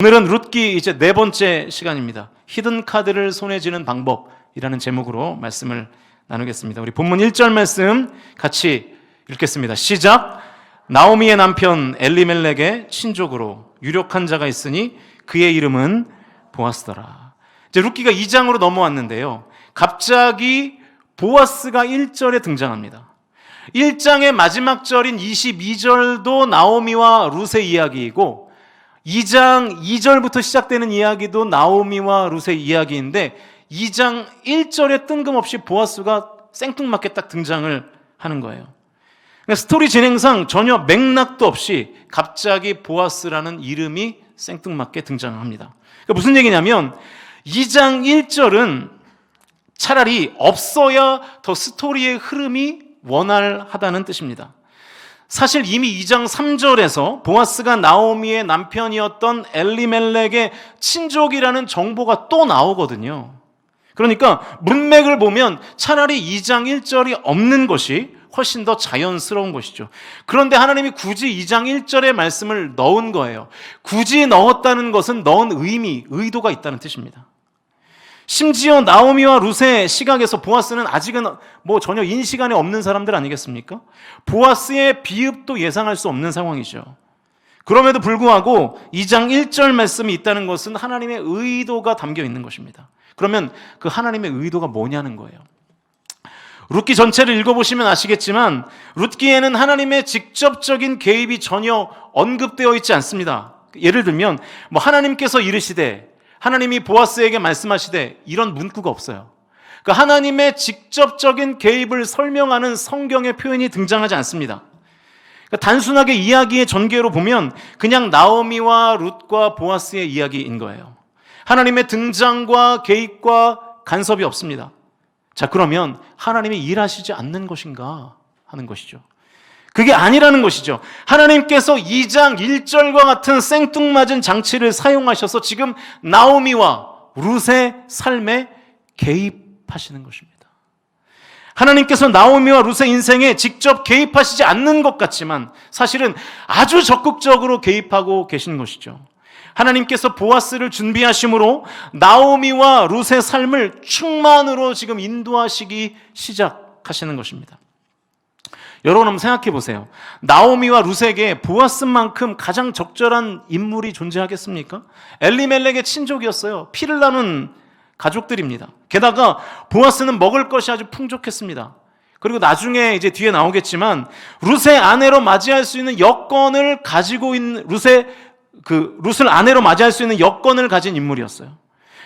오늘은 룻기 이제 네 번째 시간입니다. 히든 카드를 손에 쥐는 방법이라는 제목으로 말씀을 나누겠습니다. 우리 본문 1절 말씀 같이 읽겠습니다. 시작. 나오미의 남편 엘리멜렉의 친족으로 유력한 자가 있으니 그의 이름은 보아스더라. 이제 룻기가 2장으로 넘어왔는데요. 갑자기 보아스가 1절에 등장합니다. 1장의 마지막 절인 22절도 나오미와 룻의 이야기이고 2장 2절부터 시작되는 이야기도 나오미와 룻의 이야기인데 2장 1절에 뜬금없이 보아스가 생뚱맞게 딱 등장을 하는 거예요. 그러니까 스토리 진행상 전혀 맥락도 없이 갑자기 보아스라는 이름이 생뚱맞게 등장합니다. 그러니까 무슨 얘기냐면 2장 1절은 차라리 없어야 더 스토리의 흐름이 원활하다는 뜻입니다. 사실 이미 2장 3절에서 보아스가 나오미의 남편이었던 엘리멜렉의 친족이라는 정보가 또 나오거든요. 그러니까 문맥을 보면 차라리 2장 1절이 없는 것이 훨씬 더 자연스러운 것이죠. 그런데 하나님이 굳이 2장 1절의 말씀을 넣은 거예요. 굳이 넣었다는 것은 넣은 의미, 의도가 있다는 뜻입니다. 심지어 나오미와 룻의 시각에서 보아스는 아직은 전혀 인식안에 없는 사람들 아니겠습니까? 보아스의 비읍도 예상할 수 없는 상황이죠. 그럼에도 불구하고 2장 1절 말씀이 있다는 것은 하나님의 의도가 담겨 있는 것입니다. 그러면 그 하나님의 의도가 뭐냐는 거예요. 룻기 전체를 읽어보시면 아시겠지만 룻기에는 하나님의 직접적인 개입이 전혀 언급되어 있지 않습니다. 예를 들면 하나님께서 이르시되 하나님이 보아스에게 말씀하시되 이런 문구가 없어요. 그러니까 하나님의 직접적인 개입을 설명하는 성경의 표현이 등장하지 않습니다. 그러니까 단순하게 이야기의 전개로 보면 그냥 나오미와 룻과 보아스의 이야기인 거예요. 하나님의 등장과 개입과 간섭이 없습니다. 자, 그러면 하나님이 일하시지 않는 것인가 하는 것이죠. 그게 아니라는 것이죠. 하나님께서 2장 1절과 같은 생뚱맞은 장치를 사용하셔서 지금 나오미와 룻의 삶에 개입하시는 것입니다. 하나님께서 나오미와 룻의 인생에 직접 개입하시지 않는 것 같지만 사실은 아주 적극적으로 개입하고 계신 것이죠. 하나님께서 보아스를 준비하심으로 나오미와 룻의 삶을 충만으로 지금 인도하시기 시작하시는 것입니다. 여러분 한번 생각해 보세요. 나오미와 룻에게 보아스만큼 가장 적절한 인물이 존재하겠습니까? 엘리멜렉의 친족이었어요. 피를 나눈 가족들입니다. 게다가 보아스는 먹을 것이 아주 풍족했습니다. 그리고 나중에 이제 뒤에 나오겠지만 룻의 아내로 맞이할 수 있는 여건을 가지고 있는 룻을 아내로 맞이할 수 있는 여건을 가진 인물이었어요.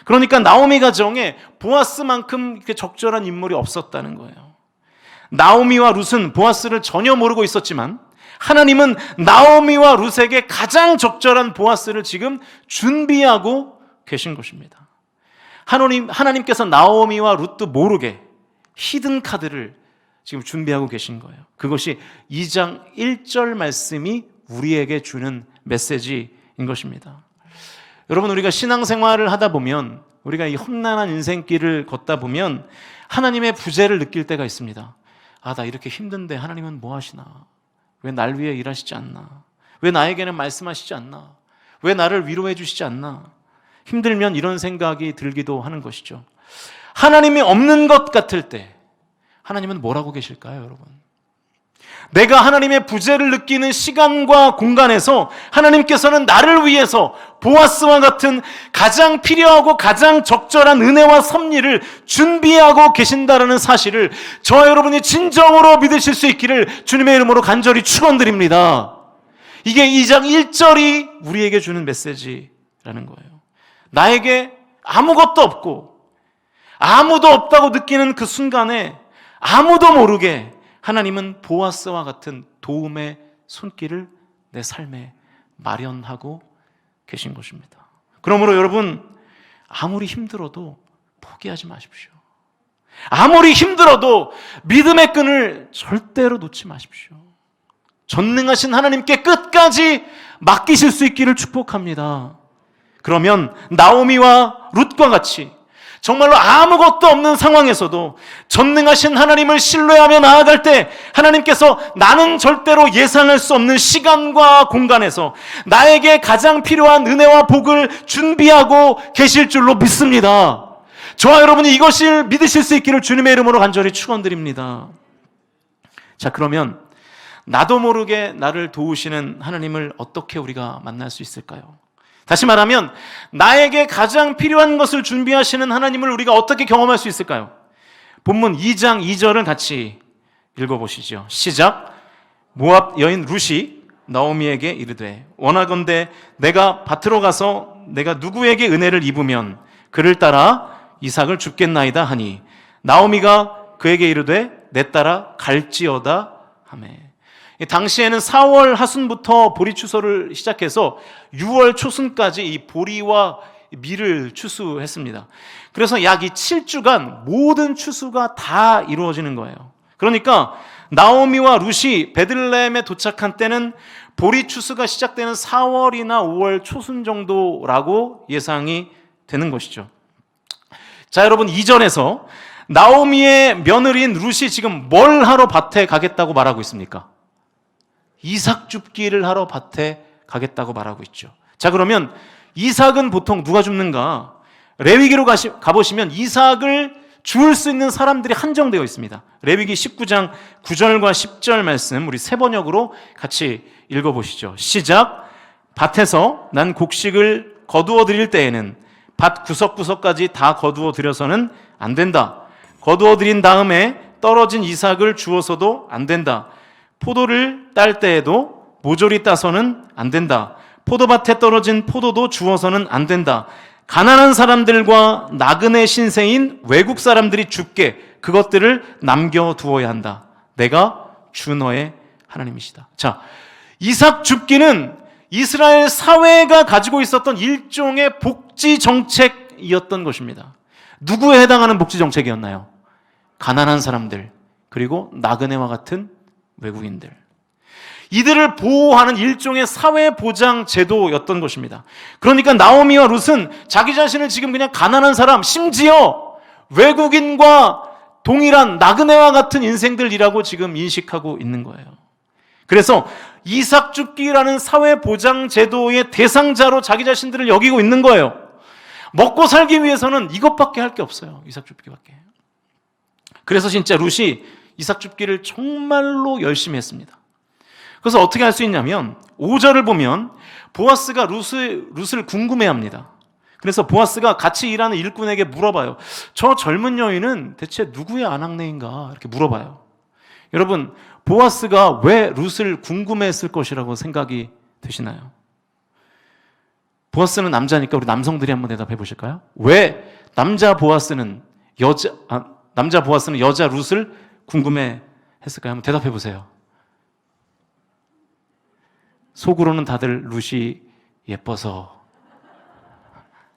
그러니까 나오미 가정에 보아스만큼 이렇게 적절한 인물이 없었다는 거예요. 나오미와 룻은 보아스를 전혀 모르고 있었지만 하나님은 나오미와 룻에게 가장 적절한 보아스를 지금 준비하고 계신 것입니다. 하나님께서 나오미와 룻도 모르게 히든 카드를 지금 준비하고 계신 거예요. 그것이 2장 1절 말씀이 우리에게 주는 메시지인 것입니다. 여러분, 우리가 신앙생활을 하다 보면 우리가 이 험난한 인생길을 걷다 보면 하나님의 부재를 느낄 때가 있습니다. 나 이렇게 힘든데 하나님은 뭐 하시나? 왜 날 위해 일하시지 않나? 왜 나에게는 말씀하시지 않나? 왜 나를 위로해 주시지 않나? 힘들면 이런 생각이 들기도 하는 것이죠. 하나님이 없는 것 같을 때 하나님은 뭘 하고 계실까요, 여러분? 내가 하나님의 부재를 느끼는 시간과 공간에서 하나님께서는 나를 위해서 보아스와 같은 가장 필요하고 가장 적절한 은혜와 섭리를 준비하고 계신다라는 사실을 저와 여러분이 진정으로 믿으실 수 있기를 주님의 이름으로 간절히 축원드립니다. 이게 2장 1절이 우리에게 주는 메시지라는 거예요. 나에게 아무것도 없고 아무도 없다고 느끼는 그 순간에 아무도 모르게 하나님은 보아스와 같은 도움의 손길을 내 삶에 마련하고 계신 것입니다. 그러므로 여러분, 아무리 힘들어도 포기하지 마십시오. 아무리 힘들어도 믿음의 끈을 절대로 놓지 마십시오. 전능하신 하나님께 끝까지 맡기실 수 있기를 축복합니다. 그러면 나오미와 룻과 같이 정말로 아무것도 없는 상황에서도 전능하신 하나님을 신뢰하며 나아갈 때 하나님께서 나는 절대로 예상할 수 없는 시간과 공간에서 나에게 가장 필요한 은혜와 복을 준비하고 계실 줄로 믿습니다. 저와 여러분이 이것을 믿으실 수 있기를 주님의 이름으로 간절히 축원드립니다. 자, 그러면 나도 모르게 나를 도우시는 하나님을 어떻게 우리가 만날 수 있을까요? 다시 말하면 나에게 가장 필요한 것을 준비하시는 하나님을 우리가 어떻게 경험할 수 있을까요? 본문 2장 2절을 같이 읽어보시죠. 시작. 모압 여인 룻이 나오미에게 이르되 원하건대 내가 밭으로 가서 내가 누구에게 은혜를 입으면 그를 따라 이삭을 줍겠나이다 하니 나오미가 그에게 이르되 내 따라 갈지어다 하매. 당시에는 4월 하순부터 보리 추수를 시작해서 6월 초순까지 이 보리와 밀을 추수했습니다. 그래서 약 이 7주간 모든 추수가 다 이루어지는 거예요. 그러니까 나오미와 룻이 베들레헴에 도착한 때는 보리 추수가 시작되는 4월이나 5월 초순 정도라고 예상이 되는 것이죠. 자, 여러분, 이전에서 나오미의 며느리인 룻이 지금 뭘 하러 밭에 가겠다고 말하고 있습니까? 이삭 줍기를 하러 밭에 가겠다고 말하고 있죠. 자, 그러면 이삭은 보통 누가 줍는가? 레위기로 가보시면 이삭을 주울 수 있는 사람들이 한정되어 있습니다. 레위기 19장 9절과 10절 말씀 우리 세 번역으로 같이 읽어보시죠. 시작. 밭에서 난 곡식을 거두어 드릴 때에는 밭 구석구석까지 다 거두어 드려서는 안 된다. 거두어 드린 다음에 떨어진 이삭을 주어서도 안 된다. 포도를 딸 때에도 모조리 따서는 안 된다. 포도밭에 떨어진 포도도 주워서는 안 된다. 가난한 사람들과 나그네 신세인 외국 사람들이 죽게 그것들을 남겨두어야 한다. 내가 주 너의 하나님이시다. 자, 이삭 줍기는 이스라엘 사회가 가지고 있었던 일종의 복지 정책이었던 것입니다. 누구에 해당하는 복지 정책이었나요? 가난한 사람들, 그리고 나그네와 같은 외국인들. 이들을 보호하는 일종의 사회보장 제도였던 것입니다. 그러니까 나오미와 룻은 자기 자신을 지금 그냥 가난한 사람, 심지어 외국인과 동일한 나그네와 같은 인생들이라고 지금 인식하고 있는 거예요. 그래서 이삭 줍기라는 사회보장 제도의 대상자로 자기 자신들을 여기고 있는 거예요. 먹고 살기 위해서는 이것밖에 할 게 없어요. 이삭 줍기밖에. 그래서 진짜 룻이 이삭 줍기를 정말로 열심히 했습니다. 그래서 어떻게 할 수 있냐면 5절을 보면 보아스가 룻을 궁금해합니다. 그래서 보아스가 같이 일하는 일꾼에게 물어봐요. 저 젊은 여인은 대체 누구의 아낙네인가? 이렇게 물어봐요. 여러분, 보아스가 왜 룻을 궁금해했을 것이라고 생각이 되시나요? 보아스는 남자니까 우리 남성들이 한번 대답해 보실까요? 왜 남자 보아스는 여자 룻을 궁금해했을까요? 한번 대답해 보세요. 속으로는 다들 룻이 예뻐서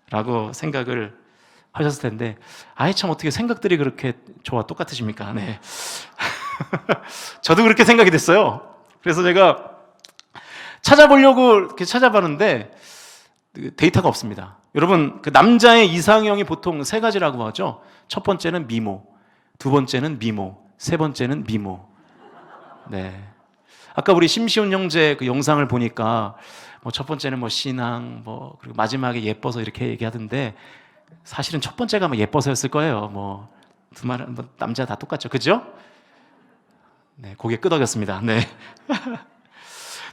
라고 생각을 하셨을 텐데, 아이 참 어떻게 생각들이 그렇게 저와 똑같으십니까? 네. 저도 그렇게 생각이 됐어요. 그래서 제가 찾아보려고 이렇게 찾아봤는데 데이터가 없습니다. 여러분, 그 남자의 이상형이 보통 세 가지라고 하죠. 첫 번째는 미모, 두 번째는 미모, 세 번째는 미모. 네. 아까 우리 심시훈 형제 그 영상을 보니까 뭐 첫 번째는 뭐 신앙, 뭐 그리고 마지막에 예뻐서 이렇게 얘기하던데 사실은 첫 번째가 뭐 예뻐서였을 거예요. 뭐 두 말은 뭐 남자 다 똑같죠, 그죠? 네, 고개 끄덕였습니다. 네.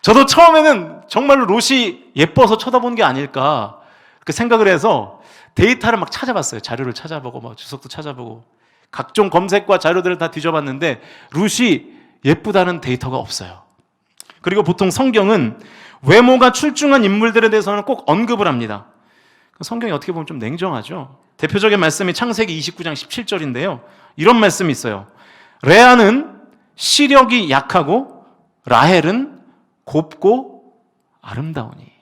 저도 처음에는 정말로 롯이 예뻐서 쳐다본 게 아닐까 그 생각을 해서 데이터를 막 찾아봤어요. 자료를 찾아보고 막 주석도 찾아보고 각종 검색과 자료들을 다 뒤져봤는데 롯이 예쁘다는 데이터가 없어요. 그리고 보통 성경은 외모가 출중한 인물들에 대해서는 꼭 언급을 합니다. 성경이 어떻게 보면 좀 냉정하죠. 대표적인 말씀이 창세기 29장 17절인데요. 이런 말씀이 있어요. 레아는 시력이 약하고 라헬은 곱고 아름다우니.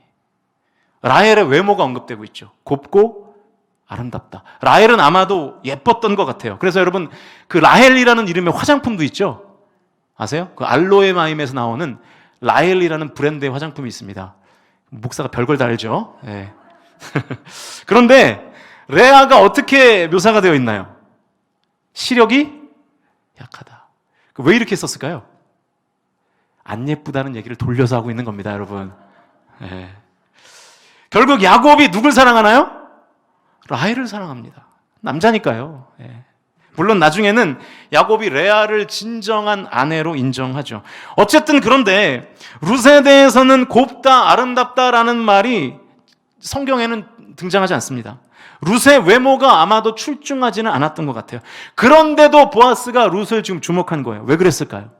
라헬의 외모가 언급되고 있죠. 곱고 아름답다. 라헬은 아마도 예뻤던 것 같아요. 그래서 여러분, 그 라헬이라는 이름의 화장품도 있죠. 아세요? 그 알로에 마임에서 나오는 라헬이라는 브랜드의 화장품이 있습니다. 목사가 별걸 다 알죠. 네. 그런데 레아가 어떻게 묘사가 되어 있나요? 시력이 약하다. 왜 이렇게 썼을까요? 안 예쁘다는 얘기를 돌려서 하고 있는 겁니다, 여러분. 네. 결국 야곱이 누굴 사랑하나요? 라헬을 사랑합니다. 남자니까요. 네. 물론 나중에는 야곱이 레아를 진정한 아내로 인정하죠. 어쨌든 그런데 룻에 대해서는 곱다, 아름답다라는 말이 성경에는 등장하지 않습니다. 룻의 외모가 아마도 출중하지는 않았던 것 같아요. 그런데도 보아스가 룻을 지금 주목한 거예요. 왜 그랬을까요?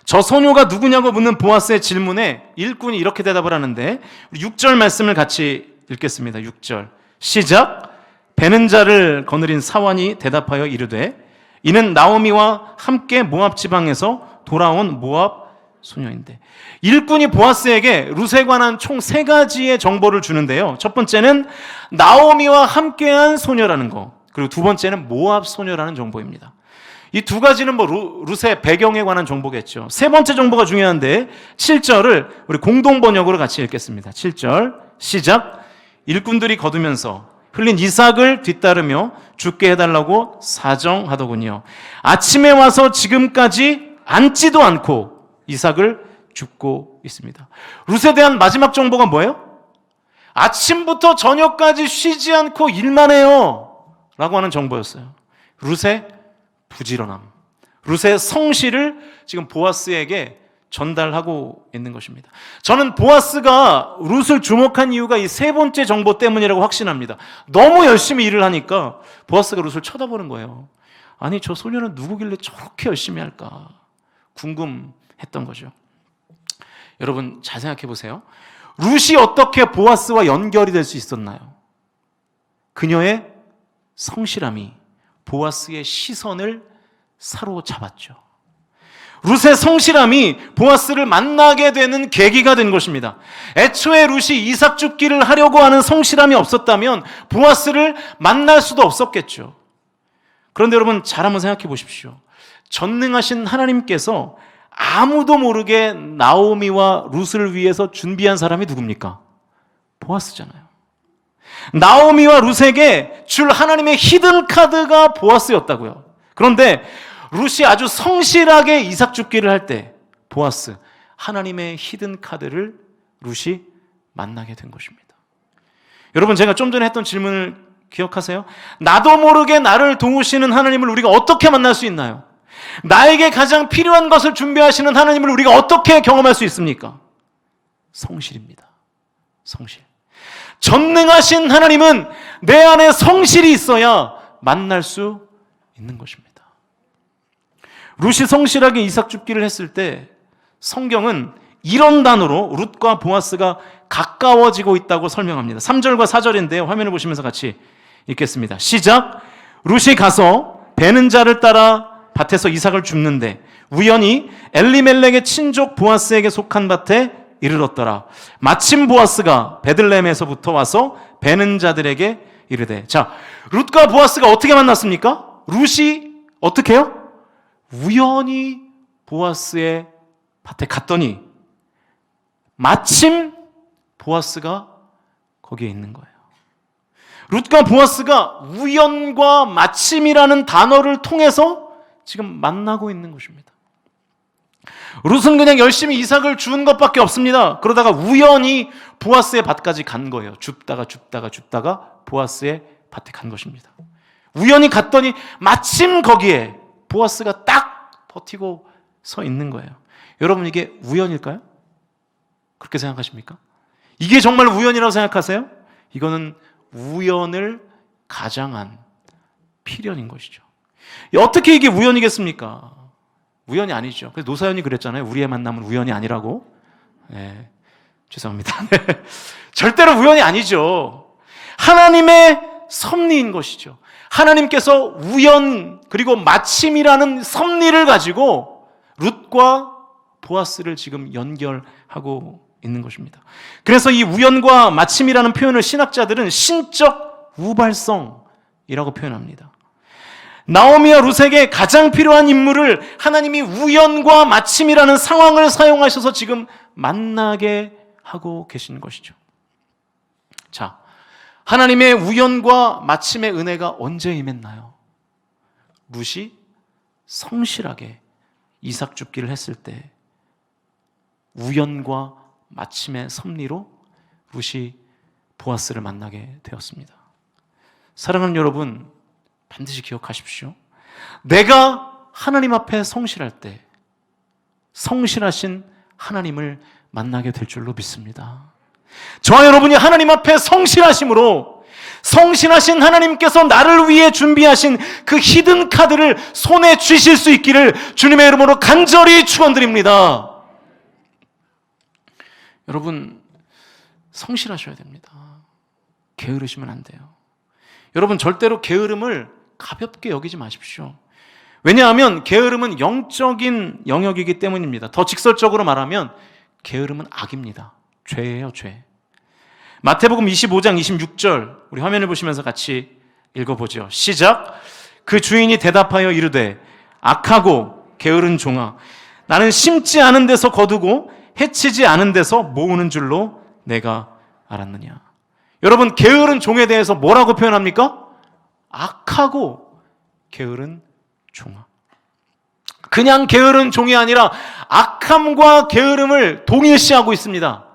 저 소녀가 누구냐고 묻는 보아스의 질문에 일꾼이 이렇게 대답을 하는데 6절 말씀을 같이 읽겠습니다. 6절 시작. 베는 자를 거느린 사환이 대답하여 이르되 이는 나오미와 함께 모압 지방에서 돌아온 모압 소녀인데, 일꾼이 보아스에게 룻에 관한 총 3가지의 정보를 주는데요. 첫 번째는 나오미와 함께한 소녀라는 거, 그리고 두 번째는 모압 소녀라는 정보입니다. 이 2가지는 룻의 배경에 관한 정보겠죠. 3번째 정보가 중요한데 7절을 우리 공동 번역으로 같이 읽겠습니다. 7절 시작. 일꾼들이 거두면서 흘린 이삭을 뒤따르며 죽게 해달라고 사정하더군요. 아침에 와서 지금까지 앉지도 않고 이삭을 줍고 있습니다. 룻에 대한 마지막 정보가 뭐예요? 아침부터 저녁까지 쉬지 않고 일만 해요 라고 하는 정보였어요. 룻의 부지런함, 룻의 성실을 지금 보아스에게 전달하고 있는 것입니다. 저는 보아스가 룻을 주목한 이유가 이 3번째 정보 때문이라고 확신합니다. 너무 열심히 일을 하니까 보아스가 룻을 쳐다보는 거예요. 아니, 저 소녀는 누구길래 저렇게 열심히 할까 궁금했던 거죠. 여러분 잘 생각해 보세요. 룻이 어떻게 보아스와 연결이 될 수 있었나요? 그녀의 성실함이 보아스의 시선을 사로잡았죠. 룻의 성실함이 보아스를 만나게 되는 계기가 된 것입니다. 애초에 룻이 이삭 줍기를 하려고 하는 성실함이 없었다면 보아스를 만날 수도 없었겠죠. 그런데 여러분 잘 한번 생각해 보십시오. 전능하신 하나님께서 아무도 모르게 나오미와 룻을 위해서 준비한 사람이 누굽니까? 보아스잖아요. 나오미와 룻에게 줄 하나님의 히든 카드가 보아스였다고요. 그런데 룻이 아주 성실하게 이삭 줍기를 할 때 보아스, 하나님의 히든 카드를 룻이 만나게 된 것입니다. 여러분 제가 좀 전에 했던 질문을 기억하세요? 나도 모르게 나를 도우시는 하나님을 우리가 어떻게 만날 수 있나요? 나에게 가장 필요한 것을 준비하시는 하나님을 우리가 어떻게 경험할 수 있습니까? 성실입니다. 성실. 전능하신 하나님은 내 안에 성실이 있어야 만날 수 있는 것입니다. 룻이 성실하게 이삭 줍기를 했을 때 성경은 이런 단어로 룻과 보아스가 가까워지고 있다고 설명합니다. 3절과 4절인데요. 화면을 보시면서 같이 읽겠습니다. 시작. 룻이 가서 베는 자를 따라 밭에서 이삭을 줍는데 우연히 엘리멜렉의 친족 보아스에게 속한 밭에 이르렀더라. 마침 보아스가 베들레헴에서부터 와서 베는 자들에게 이르되. 자, 룻과 보아스가 어떻게 만났습니까? 룻이 어떻게 해요? 우연히 보아스의 밭에 갔더니 마침 보아스가 거기에 있는 거예요. 룻과 보아스가 우연과 마침이라는 단어를 통해서 지금 만나고 있는 것입니다. 룻은 그냥 열심히 이삭을 주운 것밖에 없습니다. 그러다가 우연히 보아스의 밭까지 간 거예요. 줍다가 보아스의 밭에 간 것입니다. 우연히 갔더니 마침 거기에 보아스가 딱 버티고 서 있는 거예요. 여러분 이게 우연일까요? 그렇게 생각하십니까? 이게 정말 우연이라고 생각하세요? 이거는 우연을 가장한 필연인 것이죠. 어떻게 이게 우연이겠습니까? 우연이 아니죠. 그래서 노사연이 그랬잖아요. 우리의 만남은 우연이 아니라고. 네, 죄송합니다. 절대로 우연이 아니죠. 하나님의 섭리인 것이죠. 하나님께서 우연 그리고 마침이라는 섭리를 가지고 룻과 보아스를 지금 연결하고 있는 것입니다. 그래서 이 우연과 마침이라는 표현을 신학자들은 신적 우발성이라고 표현합니다. 나오미와 룻에게 가장 필요한 인물을 하나님이 우연과 마침이라는 상황을 사용하셔서 지금 만나게 하고 계신 것이죠. 자, 하나님의 우연과 마침의 은혜가 언제 임했나요? 룻이 성실하게 이삭 줍기를 했을 때 우연과 마침의 섭리로 룻이 보아스를 만나게 되었습니다. 사랑하는 여러분, 반드시 기억하십시오. 내가 하나님 앞에 성실할 때 성실하신 하나님을 만나게 될 줄로 믿습니다. 저와 여러분이 하나님 앞에 성실하심으로 성실하신 하나님께서 나를 위해 준비하신 그 히든 카드를 손에 쥐실 수 있기를 주님의 이름으로 간절히 축원드립니다. 여러분, 성실하셔야 됩니다. 게으르시면 안 돼요. 여러분, 절대로 게으름을 가볍게 여기지 마십시오. 왜냐하면 게으름은 영적인 영역이기 때문입니다. 더 직설적으로 말하면 게으름은 악입니다. 죄예요, 죄. 마태복음 25장 26절 우리 화면을 보시면서 같이 읽어보죠. 시작. 그 주인이 대답하여 이르되 악하고 게으른 종아, 나는 심지 않은 데서 거두고 해치지 않은 데서 모으는 줄로 내가 알았느냐. 여러분, 게으른 종에 대해서 뭐라고 표현합니까? 악하고 게으른 종아. 그냥 게으른 종이 아니라 악함과 게으름을 동일시하고 있습니다.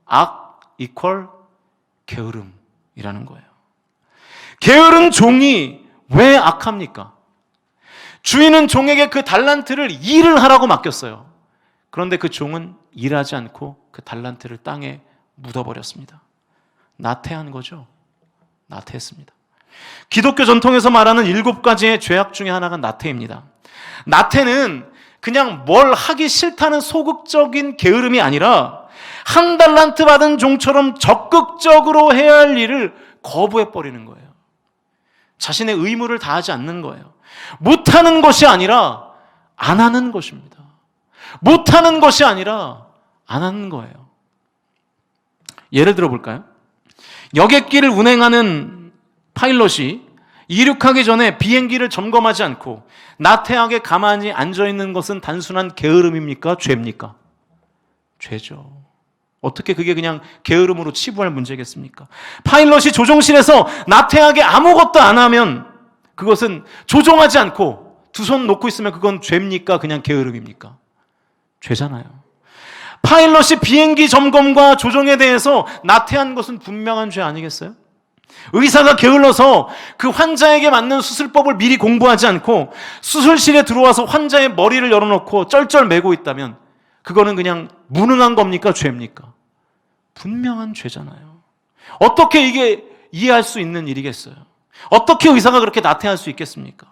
악 이퀄 게으름이라는 거예요. 게으른 종이 왜 악합니까? 주인은 종에게 그 달란트를 일을 하라고 맡겼어요. 그런데 그 종은 일하지 않고 그 달란트를 땅에 묻어버렸습니다. 나태한 거죠. 나태했습니다. 기독교 전통에서 말하는 7가지의 죄악 중에 하나가 나태입니다. 나태는 그냥 뭘 하기 싫다는 소극적인 게으름이 아니라 한 달란트 받은 종처럼 적극적으로 해야 할 일을 거부해버리는 거예요. 자신의 의무를 다하지 않는 거예요. 못하는 것이 아니라 안 하는 것입니다. 못하는 것이 아니라 안 하는 거예요. 예를 들어 볼까요? 여객기를 운행하는 파일럿이 이륙하기 전에 비행기를 점검하지 않고 나태하게 가만히 앉아있는 것은 단순한 게으름입니까? 죄입니까? 죄죠. 어떻게 그게 그냥 게으름으로 치부할 문제겠습니까? 파일럿이 조종실에서 나태하게 아무것도 안 하면 그것은 조종하지 않고 두 손 놓고 있으면 그건 죄입니까? 그냥 게으름입니까? 죄잖아요. 파일럿이 비행기 점검과 조종에 대해서 나태한 것은 분명한 죄 아니겠어요? 의사가 게을러서 그 환자에게 맞는 수술법을 미리 공부하지 않고 수술실에 들어와서 환자의 머리를 열어놓고 쩔쩔 매고 있다면 그거는 그냥 무능한 겁니까? 죄입니까? 분명한 죄잖아요. 어떻게 이게 이해할 수 있는 일이겠어요? 어떻게 의사가 그렇게 나태할 수 있겠습니까?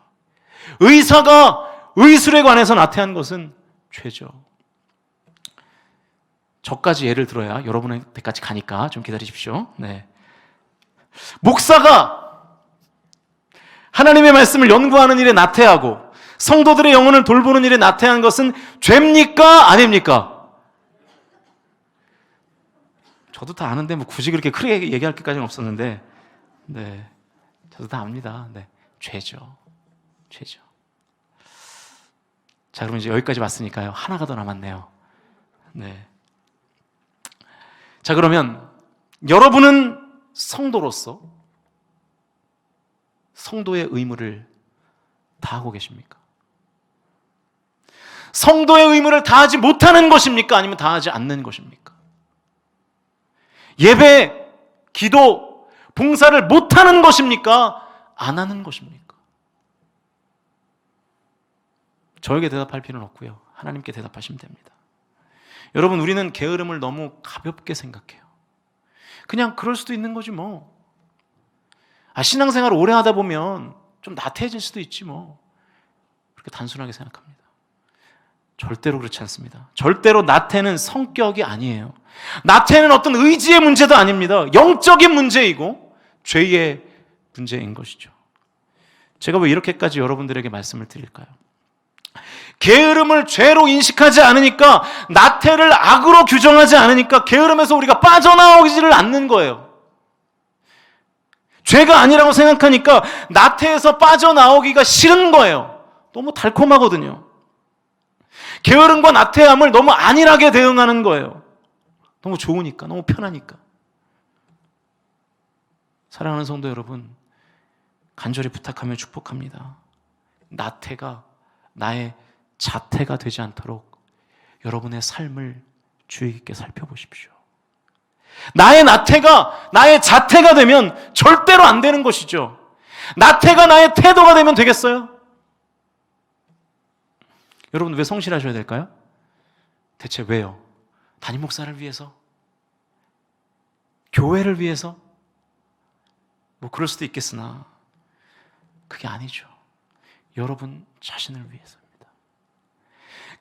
의사가 의술에 관해서 나태한 것은 죄죠. 저까지 예를 들어야 여러분한테까지 가니까 좀 기다리십시오. 네. 목사가 하나님의 말씀을 연구하는 일에 나태하고 성도들의 영혼을 돌보는 일에 나태한 것은 죄입니까? 아닙니까? 저도 다 아는데 뭐 굳이 그렇게 크게 얘기할 것까지는 없었는데, 네, 저도 다 압니다. 네, 죄죠. 죄죠. 자, 그럼 이제 여기까지 왔으니까요. 하나가 더 남았네요. 네. 자, 그러면 여러분은 성도로서 성도의 의무를 다하고 계십니까? 성도의 의무를 다하지 못하는 것입니까? 아니면 다하지 않는 것입니까? 예배, 기도, 봉사를 못하는 것입니까? 안 하는 것입니까? 저에게 대답할 필요는 없고요. 하나님께 대답하시면 됩니다. 여러분, 우리는 게으름을 너무 가볍게 생각해요. 그냥 그럴 수도 있는 거지 뭐. 신앙생활을 오래 하다 보면 좀 나태해질 수도 있지 뭐. 그렇게 단순하게 생각합니다. 절대로 그렇지 않습니다. 절대로 나태는 성격이 아니에요. 나태는 어떤 의지의 문제도 아닙니다. 영적인 문제이고 죄의 문제인 것이죠. 제가 왜 이렇게까지 여러분들에게 말씀을 드릴까요? 게으름을 죄로 인식하지 않으니까, 나태를 악으로 규정하지 않으니까 게으름에서 우리가 빠져나오지를 않는 거예요. 죄가 아니라고 생각하니까 나태에서 빠져나오기가 싫은 거예요. 너무 달콤하거든요. 게으름과 나태함을 너무 안일하게 대응하는 거예요. 너무 좋으니까, 너무 편하니까. 사랑하는 성도 여러분, 간절히 부탁하며 축복합니다. 나태가 나의 자태가 되지 않도록 여러분의 삶을 주의 깊게 살펴보십시오. 나의 나태가 나의 자태가 되면 절대로 안 되는 것이죠. 나태가 나의 태도가 되면 되겠어요? 여러분, 왜 성실하셔야 될까요? 대체 왜요? 담임 목사를 위해서? 교회를 위해서? 뭐 그럴 수도 있겠으나 그게 아니죠. 여러분 자신을 위해서입니다.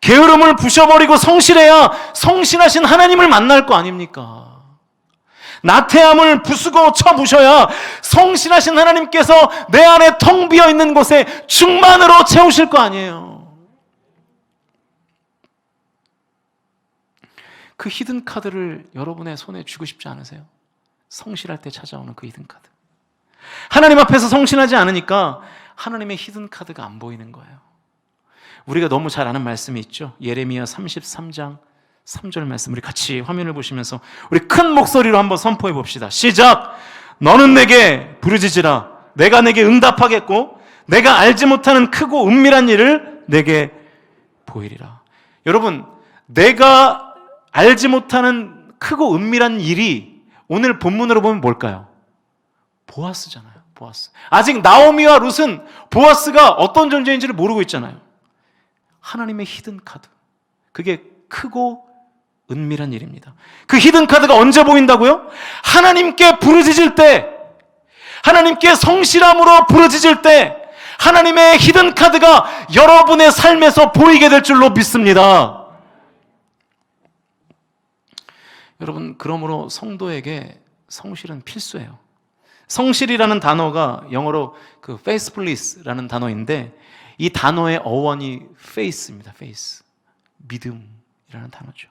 게으름을 부셔버리고 성실해야 성실하신 하나님을 만날 거 아닙니까? 나태함을 부수고 쳐부셔야 성실하신 하나님께서 내 안에 텅 비어있는 곳에 충만으로 채우실 거 아니에요. 그 히든카드를 여러분의 손에 쥐고 싶지 않으세요? 성실할 때 찾아오는 그 히든카드. 하나님 앞에서 성실하지 않으니까 하나님의 히든카드가 안 보이는 거예요. 우리가 너무 잘 아는 말씀이 있죠. 예레미야 33장 3절 말씀, 우리 같이 화면을 보시면서 우리 큰 목소리로 한번 선포해 봅시다. 시작! 너는 내게 부르짖으라. 내가 내게 응답하겠고 내가 알지 못하는 크고 은밀한 일을 내게 보이리라. 여러분, 내가 알지 못하는 크고 은밀한 일이 오늘 본문으로 보면 뭘까요? 보아스잖아요. 보아스. 아직 나오미와 룻은 보아스가 어떤 존재인지를 모르고 있잖아요. 하나님의 히든카드. 그게 크고 은밀한 일입니다. 그 히든카드가 언제 보인다고요? 하나님께 부르짖을 때, 하나님께 성실함으로 부르짖을 때 하나님의 히든카드가 여러분의 삶에서 보이게 될 줄로 믿습니다. 여러분, 그러므로 성도에게 성실은 필수예요. 성실이라는 단어가 영어로 그 faithfulness라는 단어인데 이 단어의 어원이 faith입니다. faith. 믿음이라는 단어죠.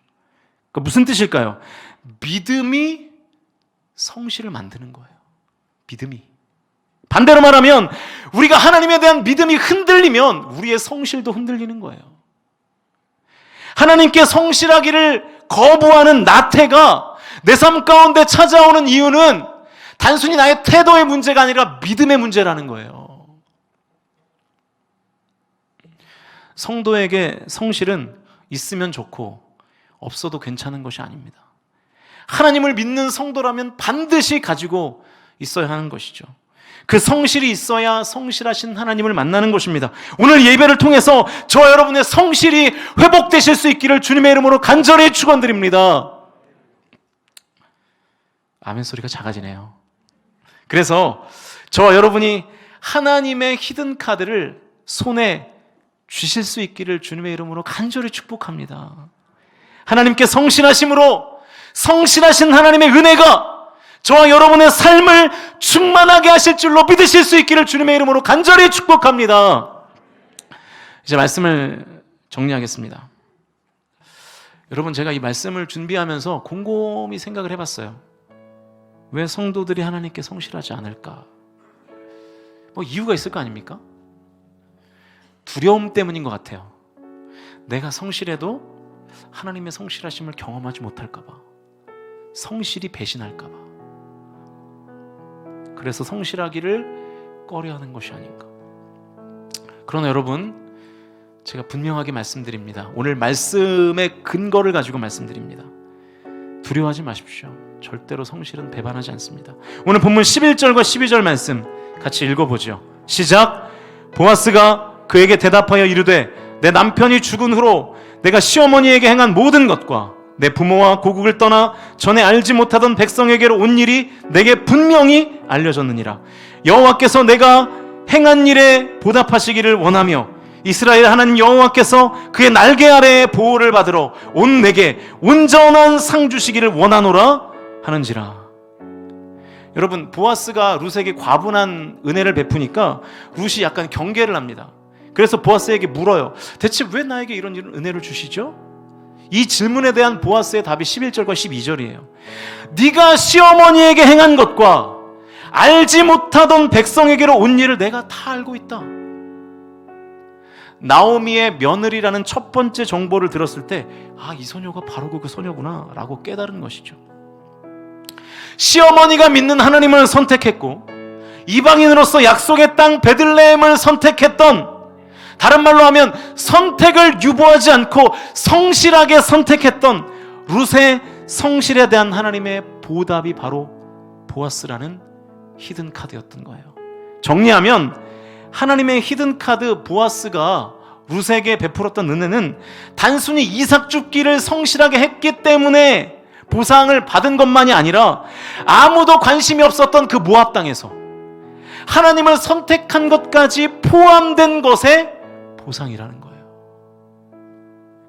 그러니까 무슨 뜻일까요? 믿음이 성실을 만드는 거예요. 믿음이. 반대로 말하면 우리가 하나님에 대한 믿음이 흔들리면 우리의 성실도 흔들리는 거예요. 하나님께 성실하기를 거부하는 나태가 내 삶 가운데 찾아오는 이유는 단순히 나의 태도의 문제가 아니라 믿음의 문제라는 거예요. 성도에게 성실은 있으면 좋고 없어도 괜찮은 것이 아닙니다. 하나님을 믿는 성도라면 반드시 가지고 있어야 하는 것이죠. 그 성실이 있어야 성실하신 하나님을 만나는 것입니다. 오늘 예배를 통해서 저와 여러분의 성실이 회복되실 수 있기를 주님의 이름으로 간절히 축원드립니다. 아멘 소리가 작아지네요. 그래서 저와 여러분이 하나님의 히든 카드를 손에 쥐실 수 있기를 주님의 이름으로 간절히 축복합니다. 하나님께 성실하심으로 성실하신 하나님의 은혜가 저와 여러분의 삶을 충만하게 하실 줄로 믿으실 수 있기를 주님의 이름으로 간절히 축복합니다. 이제 말씀을 정리하겠습니다. 여러분, 제가 이 말씀을 준비하면서 곰곰이 생각을 해봤어요. 왜 성도들이 하나님께 성실하지 않을까? 뭐 이유가 있을 거 아닙니까? 두려움 때문인 것 같아요. 내가 성실해도 하나님의 성실하심을 경험하지 못할까 봐, 성실이 배신할까 봐, 그래서 성실하기를 꺼려하는 것이 아닌가. 그러나 여러분, 제가 분명하게 말씀드립니다. 오늘 말씀의 근거를 가지고 말씀드립니다. 두려워하지 마십시오. 절대로 성실은 배반하지 않습니다. 오늘 본문 11절과 12절 말씀 같이 읽어보죠. 시작. 보아스가 그에게 대답하여 이르되 내 남편이 죽은 후로 내가 시어머니에게 행한 모든 것과 내 부모와 고국을 떠나 전에 알지 못하던 백성에게로 온 일이 내게 분명히 알려졌느니라. 여호와께서 내가 행한 일에 보답하시기를 원하며 이스라엘 하나님 여호와께서 그의 날개 아래에 보호를 받으러 온 내게 온전한 상 주시기를 원하노라 하는지라. 여러분, 보아스가 룻에게 과분한 은혜를 베푸니까 룻이 약간 경계를 합니다. 그래서 보아스에게 물어요. 대체 왜 나에게 이런 은혜를 주시죠? 이 질문에 대한 보아스의 답이 11절과 12절이에요. 네가 시어머니에게 행한 것과 알지 못하던 백성에게로 온 일을 내가 다 알고 있다. 나오미의 며느리라는 첫 번째 정보를 들었을 때, 아, 이 소녀가 바로 그 소녀구나 라고 깨달은 것이죠. 시어머니가 믿는 하나님을 선택했고 이방인으로서 약속의 땅 베들레헴을 선택했던, 다른 말로 하면 선택을 유보하지 않고 성실하게 선택했던 룻의 성실에 대한 하나님의 보답이 바로 보아스라는 히든 카드였던 거예요. 정리하면 하나님의 히든 카드 보아스가 룻에게 베풀었던 은혜는 단순히 이삭 줍기를 성실하게 했기 때문에 보상을 받은 것만이 아니라 아무도 관심이 없었던 그 모압 땅에서 하나님을 선택한 것까지 포함된 것의 보상이라는 거예요.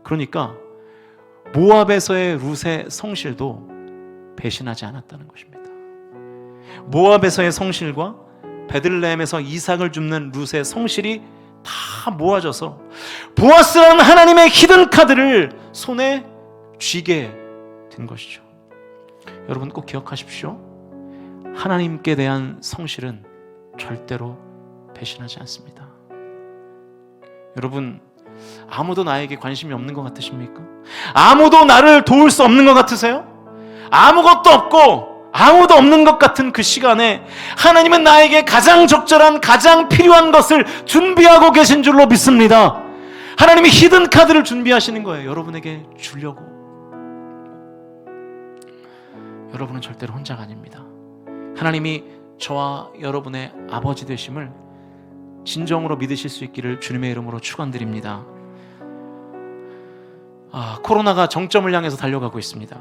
그러니까 모압에서의 룻의 성실도 배신하지 않았다는 것입니다. 모압에서의 성실과 베들레헴에서 이삭을 줍는 룻의 성실이 다 모아져서 보아스라는 하나님의 히든 카드를 손에 쥐게 된 것이죠. 여러분 꼭 기억하십시오. 하나님께 대한 성실은 절대로 배신하지 않습니다. 여러분, 아무도 나에게 관심이 없는 것 같으십니까? 아무도 나를 도울 수 없는 것 같으세요? 아무것도 없고 아무도 없는 것 같은 그 시간에 하나님은 나에게 가장 적절한, 가장 필요한 것을 준비하고 계신 줄로 믿습니다. 하나님이 히든 카드를 준비하시는 거예요. 여러분에게 주려고. 여러분은 절대로 혼자가 아닙니다. 하나님이 저와 여러분의 아버지 되심을 진정으로 믿으실 수 있기를 주님의 이름으로 축원드립니다. 코로나가 정점을 향해서 달려가고 있습니다.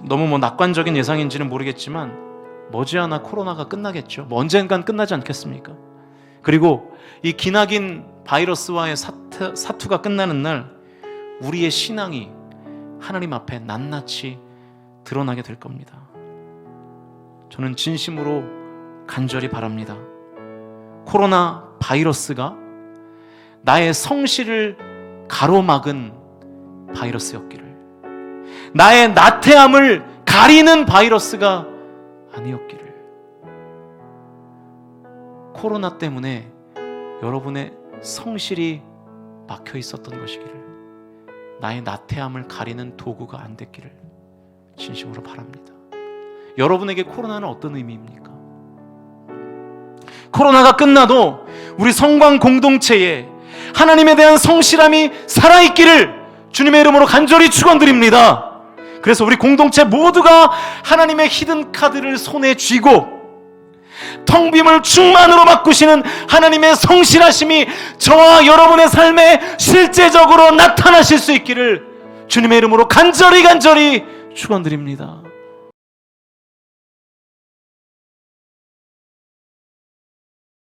너무 낙관적인 예상인지는 모르겠지만 머지않아 코로나가 끝나겠죠. 언젠간 끝나지 않겠습니까? 그리고 이 기나긴 바이러스와의 사투가 끝나는 날 우리의 신앙이 하나님 앞에 낱낱이 드러나게 될 겁니다. 저는 진심으로 간절히 바랍니다. 코로나 바이러스가 나의 성실을 가로막은 바이러스였기를, 나의 나태함을 가리는 바이러스가 아니었기를, 코로나 때문에 여러분의 성실이 막혀 있었던 것이기를, 나의 나태함을 가리는 도구가 안 됐기를 진심으로 바랍니다. 여러분에게 코로나는 어떤 의미입니까? 코로나가 끝나도 우리 성광 공동체에 하나님에 대한 성실함이 살아있기를 주님의 이름으로 간절히 축원드립니다. 그래서 우리 공동체 모두가 하나님의 히든 카드를 손에 쥐고 텅 빔을 충만으로 바꾸시는 하나님의 성실하심이 저와 여러분의 삶에 실제적으로 나타나실 수 있기를 주님의 이름으로 간절히 축원드립니다.